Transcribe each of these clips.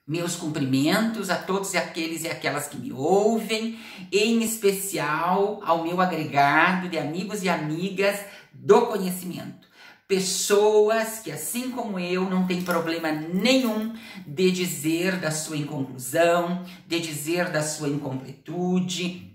Meus cumprimentos a todos aqueles e aquelas que me ouvem, em especial ao meu agregado de amigos e amigas do conhecimento. Pessoas que, assim como eu, não têm problema nenhum de dizer da sua inconclusão, de dizer da sua incompletude,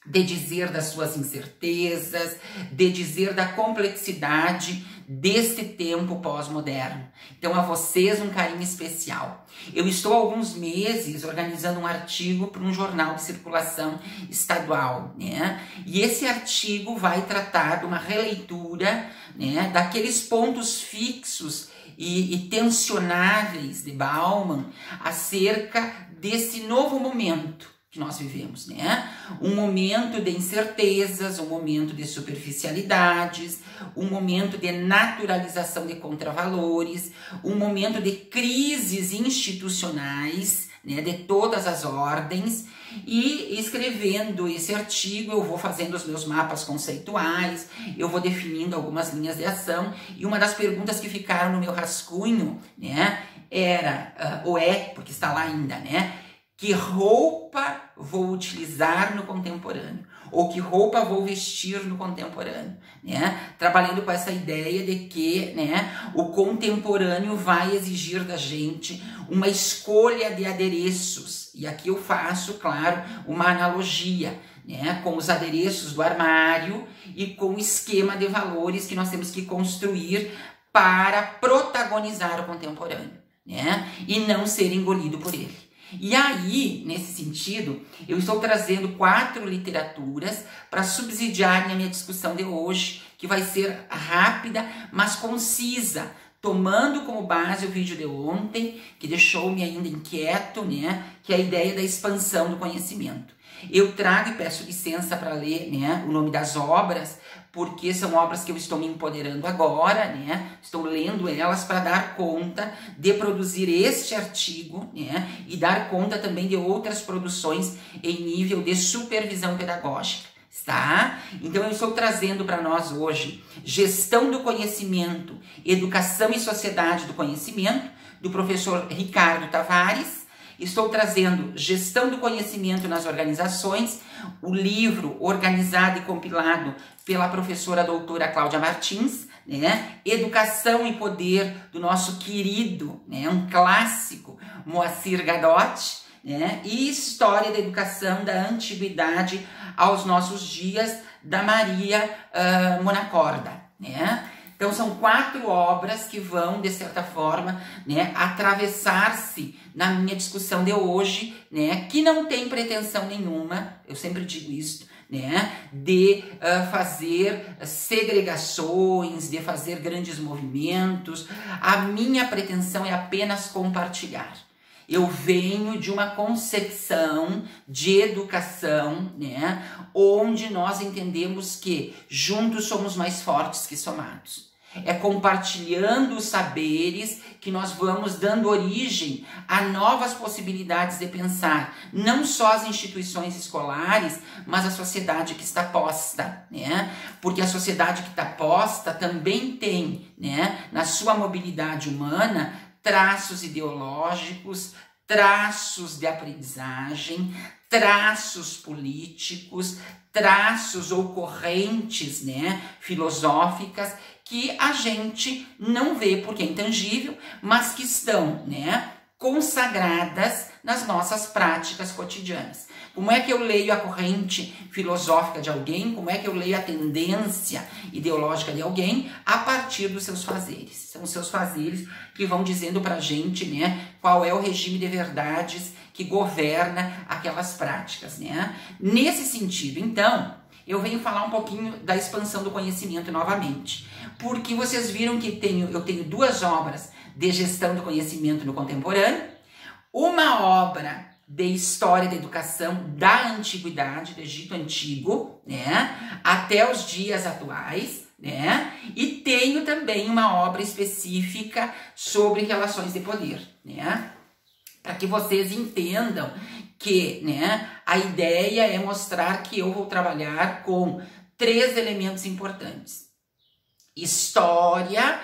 de dizer das suas incertezas, de dizer da complexidade deste tempo pós-moderno. Então, a vocês um carinho especial. Eu estou há alguns meses organizando um artigo para um jornal de circulação estadual, né? E esse artigo vai tratar de uma releitura, né, daqueles pontos fixos e tensionáveis de Bauman acerca desse novo momento que nós vivemos, né? Um momento de incertezas, um momento de superficialidades, um momento de naturalização de contravalores, um momento de crises institucionais, né, de todas as ordens. E escrevendo esse artigo, eu vou fazendo os meus mapas conceituais, eu vou definindo algumas linhas de ação, e uma das perguntas que ficaram no meu rascunho, né, era, ou é, porque está lá ainda, né, que roupa vou utilizar no contemporâneo? Ou que roupa vou vestir no contemporâneo? Né? Trabalhando com essa ideia de que, né, o contemporâneo vai exigir da gente uma escolha de adereços. E aqui eu faço, claro, uma analogia, né, com os adereços do armário e com o esquema de valores que nós temos que construir para protagonizar o contemporâneo, né, e não ser engolido por ele. E aí, nesse sentido, eu estou trazendo 4 literaturas para subsidiarem a minha discussão de hoje, que vai ser rápida, mas concisa, tomando como base o vídeo de ontem, que deixou-me ainda inquieto, né, que é a ideia da expansão do conhecimento. Eu trago e peço licença para ler, né, o nome das obras, porque são obras que eu estou me empoderando agora, né? Estou lendo elas para dar conta de produzir este artigo, né? E dar conta também de outras produções em nível de supervisão pedagógica, tá? Então eu estou trazendo para nós hoje Gestão do Conhecimento, Educação e Sociedade do Conhecimento, do professor Ricardo Tavares. Estou trazendo Gestão do Conhecimento nas Organizações, o livro organizado e compilado pela professora doutora Cláudia Martins, né? Educação e Poder, do nosso querido, né, um clássico, Moacir Gadotti, né? E História da Educação da Antiguidade aos nossos dias, da Maria Monacorda, né? Então são 4 obras que vão, de certa forma, né, atravessar-se na minha discussão de hoje, né, que não tem pretensão nenhuma, eu sempre digo isso, né, de fazer segregações, de fazer grandes movimentos. A minha pretensão é apenas compartilhar. Eu venho de uma concepção de educação, né, onde nós entendemos que juntos somos mais fortes que somados. É compartilhando os saberes que nós vamos dando origem a novas possibilidades de pensar, não só as instituições escolares, mas a sociedade que está posta, né? Porque a sociedade que está posta também tem, né, na sua mobilidade humana, traços ideológicos, traços de aprendizagem, traços políticos, traços ou correntes, né, filosóficas, que a gente não vê porque é intangível, mas que estão, né, consagradas nas nossas práticas cotidianas. Como é que eu leio a corrente filosófica de alguém? Como é que eu leio a tendência ideológica de alguém? A partir dos seus fazeres. São os seus fazeres que vão dizendo pra gente, né, qual é o regime de verdades que governa aquelas práticas, né? Nesse sentido, então, eu venho falar um pouquinho da expansão do conhecimento novamente, porque vocês viram que eu tenho 2 obras de gestão do conhecimento no contemporâneo, uma obra de história da educação da antiguidade, do Egito Antigo, né, até os dias atuais, né, e tenho também uma obra específica sobre relações de poder, né, para que vocês entendam que, né, a ideia é mostrar que eu vou trabalhar com 3 elementos importantes. História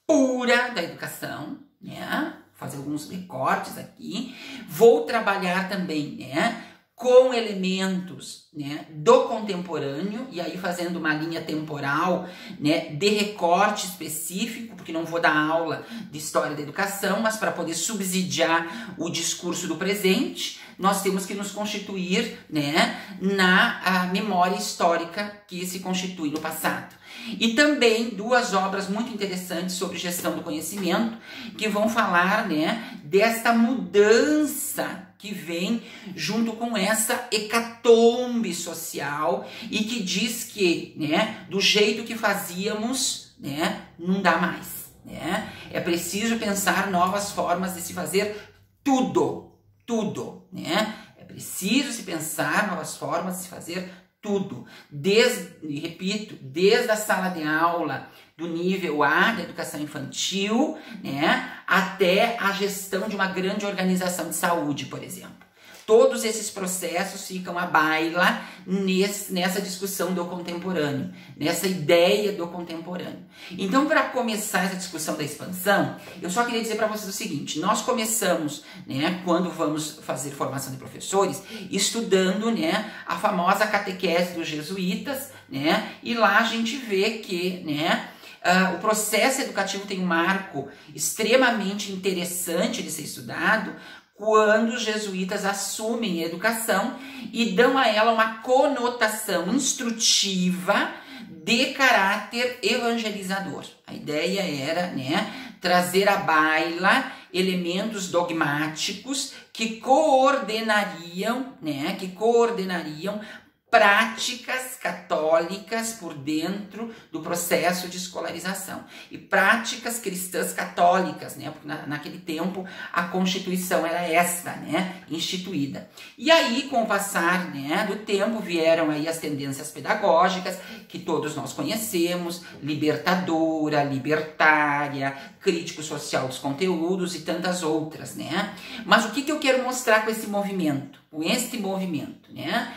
pura da educação, né, alguns recortes aqui. Vou trabalhar também, né, com elementos, né, do contemporâneo, e aí fazendo uma linha temporal, né, de recorte específico, porque não vou dar aula de história da educação, mas para poder subsidiar o discurso do presente, nós temos que nos constituir, né, na memória histórica que se constitui no passado. E também duas obras muito interessantes sobre gestão do conhecimento, que vão falar, né, desta mudança que vem junto com essa hecatombe social e que diz que, né, do jeito que fazíamos, né, não dá mais, né? É preciso pensar novas formas de se fazer tudo, né? É preciso se pensar novas formas de se fazer tudo, desde a sala de aula do nível A da educação infantil, né, até a gestão de uma grande organização de saúde, por exemplo. Todos esses processos ficam à baila nessa discussão do contemporâneo, nessa ideia do contemporâneo. Então, para começar essa discussão da expansão, eu só queria dizer para vocês o seguinte: nós começamos, né, quando vamos fazer formação de professores, estudando, né, a famosa catequese dos jesuítas, né, e lá a gente vê que, né, o processo educativo tem um marco extremamente interessante de ser estudado, quando os jesuítas assumem a educação e dão a ela uma conotação instrutiva de caráter evangelizador. A ideia era, né, trazer à baila elementos dogmáticos que coordenariam, né, práticas católicas por dentro do processo de escolarização e práticas cristãs católicas, né? Porque naquele tempo a Constituição era esta, né? Instituída. E aí, com o passar, né, do tempo, vieram aí as tendências pedagógicas que todos nós conhecemos: libertadora, libertária, crítico social dos conteúdos e tantas outras, né? Mas o que eu quero mostrar com esse movimento? Com este movimento, né?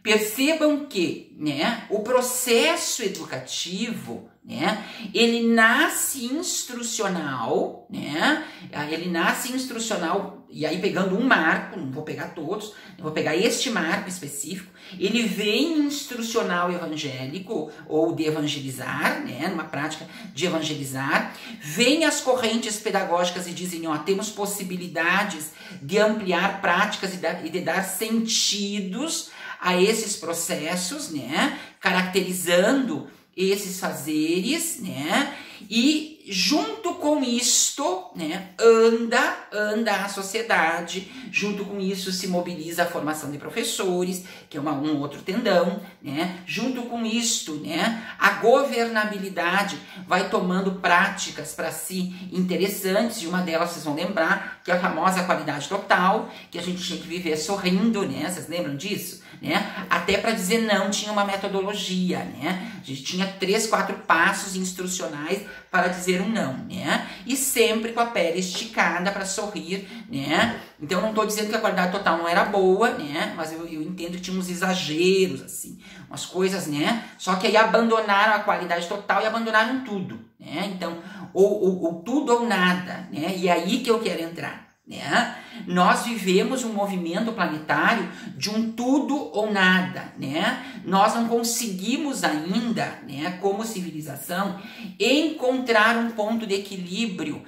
Percebam que, né, o processo educativo, né, ele nasce instrucional, né? Ele nasce instrucional, e aí pegando um marco, não vou pegar todos, eu vou pegar este marco específico. Ele vem instrucional evangélico, ou de evangelizar, né, numa prática de evangelizar. Vem as correntes pedagógicas e dizem, ó, temos possibilidades de ampliar práticas e de dar sentidos a esses processos, né, caracterizando esses fazeres, né, e junto com isto, né, anda a sociedade, junto com isso se mobiliza a formação de professores, que é um outro tendão, né, junto com isto, né, a governabilidade vai tomando práticas para si interessantes, e uma delas vocês vão lembrar, que é a famosa qualidade total, que a gente tinha que viver sorrindo, né, vocês lembram disso? Né? Até para dizer não tinha uma metodologia, né? A gente tinha 3, 4 passos instrucionais para dizer um não, né? E sempre com a pele esticada para sorrir, né? Então não estou dizendo que a qualidade total não era boa, né? Mas eu entendo que tinha uns exageros, assim, umas coisas, né? Só que aí abandonaram a qualidade total e abandonaram tudo, né? Então, ou tudo ou nada, né? E é aí que eu quero entrar. Né? Nós vivemos um movimento planetário de um tudo ou nada, né? Nós não conseguimos ainda, né, como civilização, encontrar um ponto de equilíbrio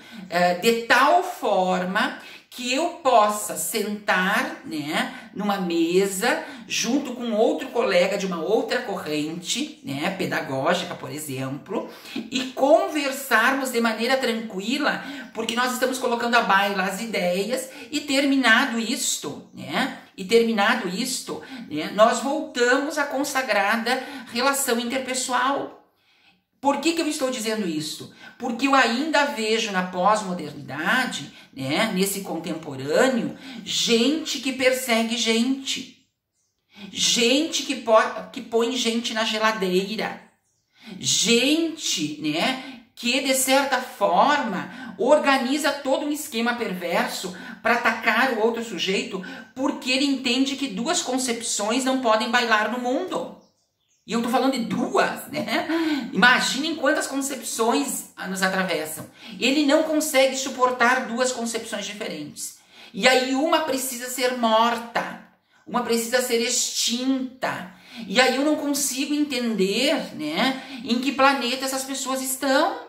de tal forma que eu possa sentar, né, numa mesa junto com outro colega de uma outra corrente, né, pedagógica, por exemplo, e conversarmos de maneira tranquila, porque nós estamos colocando à baila as ideias e terminado isto, né, nós voltamos à consagrada relação interpessoal. Por que eu estou dizendo isso? Porque eu ainda vejo na pós-modernidade, né, nesse contemporâneo, gente que persegue gente. Gente que põe gente na geladeira. Gente, né, que de certa forma organiza todo um esquema perverso para atacar o outro sujeito, porque ele entende que duas concepções não podem bailar no mundo. E eu tô falando de duas, né? Imaginem quantas concepções nos atravessam. Ele não consegue suportar duas concepções diferentes. E aí uma precisa ser morta, uma precisa ser extinta. E aí eu não consigo entender, né, em que planeta essas pessoas estão.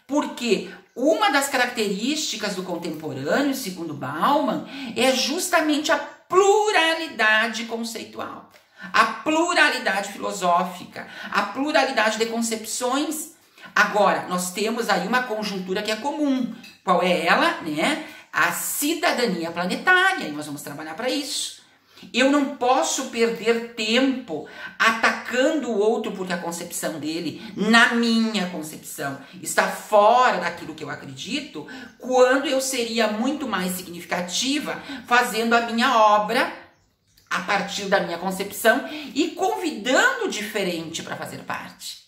Porque uma das características do contemporâneo, segundo Bauman, é justamente a pluralidade conceitual, a pluralidade filosófica, a pluralidade de concepções. Agora, nós temos aí uma conjuntura que é comum. Qual é ela? Né? A cidadania planetária, e nós vamos trabalhar para isso. Eu não posso perder tempo atacando o outro porque a concepção dele, na minha concepção, está fora daquilo que eu acredito, quando eu seria muito mais significativa fazendo a minha obra a partir da minha concepção e convidando o diferente para fazer parte.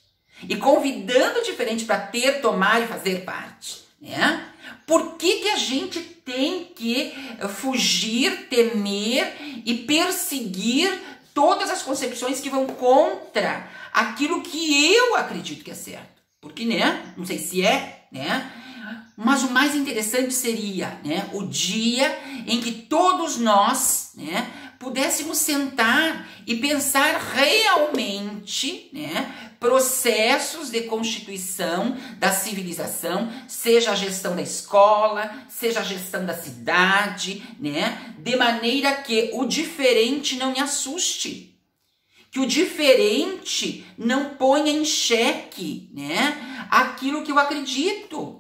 E convidando o diferente para ter, tomar e fazer parte, né? Por que a gente tem que fugir, temer e perseguir todas as concepções que vão contra aquilo que eu acredito que é certo? Porque, né? Não sei se é, né? Mas o mais interessante seria, né, o dia em que todos nós, né, pudéssemos sentar e pensar realmente, né, processos de constituição da civilização, seja a gestão da escola, seja a gestão da cidade, né, de maneira que o diferente não me assuste, que o diferente não ponha em xeque, né, aquilo que eu acredito.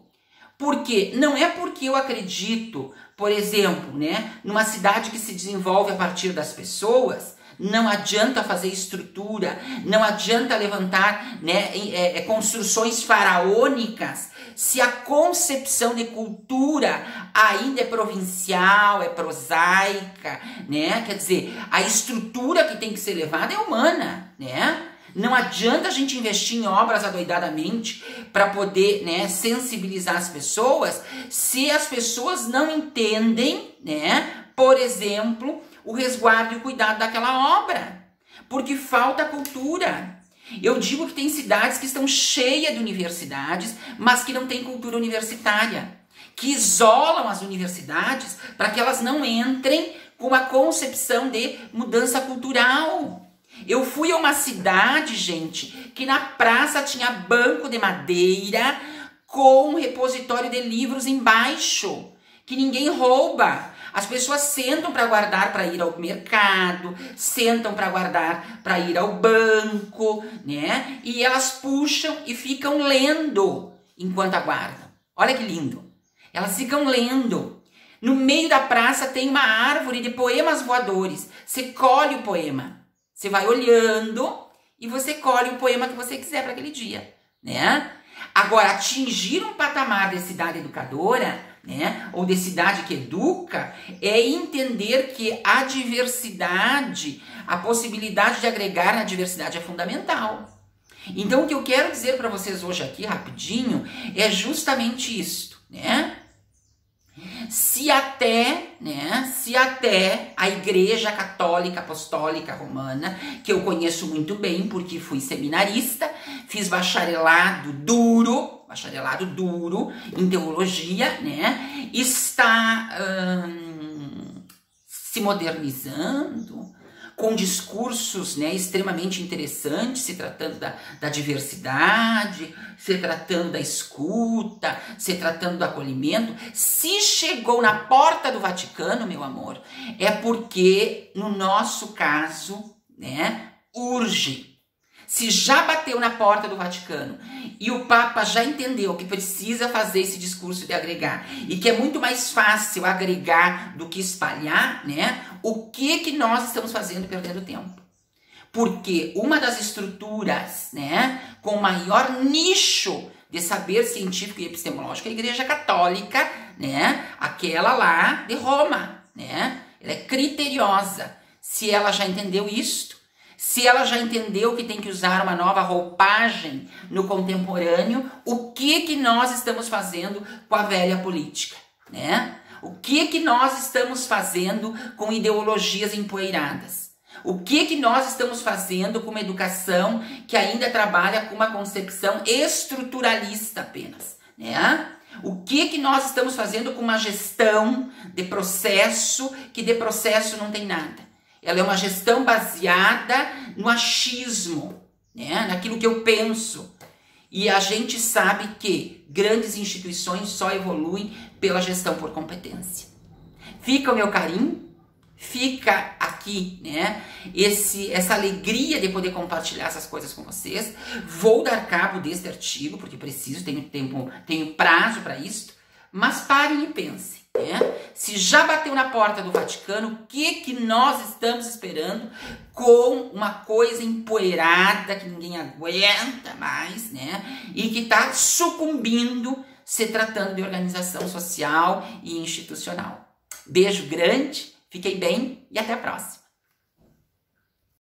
Porque não é porque eu acredito, por exemplo, né, numa cidade que se desenvolve a partir das pessoas, não adianta fazer estrutura, não adianta levantar, né, construções faraônicas, se a concepção de cultura ainda é provincial, é prosaica, né? Quer dizer, a estrutura que tem que ser levada é humana, né? Não adianta a gente investir em obras adoidadamente para poder, né, sensibilizar as pessoas, se as pessoas não entendem, né, por exemplo, o resguardo e o cuidado daquela obra. Porque falta cultura. Eu digo que tem cidades que estão cheias de universidades, mas que não têm cultura universitária, que isolam as universidades para que elas não entrem com uma concepção de mudança cultural. Eu fui a uma cidade, gente, que na praça tinha banco de madeira com um repositório de livros embaixo, que ninguém rouba. As pessoas sentam para guardar para ir ao mercado, sentam para guardar para ir ao banco, né? E elas puxam e ficam lendo enquanto aguardam. Olha que lindo. Elas ficam lendo. No meio da praça tem uma árvore de poemas voadores. Você colhe o poema. Você vai olhando e você colhe o poema que você quiser para aquele dia, né? Agora, atingir um patamar de cidade educadora, né, ou de cidade que educa, é entender que a diversidade, a possibilidade de agregar na diversidade é fundamental. Então, o que eu quero dizer para vocês hoje aqui, rapidinho, é justamente isso, né? Se até a Igreja Católica Apostólica Romana, que eu conheço muito bem porque fui seminarista, fiz bacharelado duro em teologia, né, está se modernizando, com discursos, né, extremamente interessantes, se tratando da diversidade, se tratando da escuta, se tratando do acolhimento. Se chegou na porta do Vaticano, meu amor, é porque, no nosso caso, né, urge. Se já bateu na porta do Vaticano e o Papa já entendeu que precisa fazer esse discurso de agregar e que é muito mais fácil agregar do que espalhar, né? O que nós estamos fazendo perdendo tempo? Porque uma das estruturas, né, com maior nicho de saber científico e epistemológico é a Igreja Católica, né? Aquela lá de Roma, né? Ela é criteriosa. Se ela já entendeu isto, se ela já entendeu que tem que usar uma nova roupagem no contemporâneo, o que nós estamos fazendo com a velha política, né? O que nós estamos fazendo com ideologias empoeiradas? O que nós estamos fazendo com uma educação que ainda trabalha com uma concepção estruturalista apenas, né? O que nós estamos fazendo com uma gestão de processo, que de processo não tem nada. Ela é uma gestão baseada no achismo, né? Naquilo que eu penso. E a gente sabe que grandes instituições só evoluem pela gestão por competência. Fica o meu carinho, fica aqui, né, essa alegria de poder compartilhar essas coisas com vocês. Vou dar cabo deste artigo, porque preciso, tenho prazo para isso, mas parem e pensem, né? Se já bateu na porta do Vaticano, o que nós estamos esperando com uma coisa empoeirada que ninguém aguenta mais, né? E que está sucumbindo, se tratando de organização social e institucional. Beijo grande, fiquem bem e até a próxima.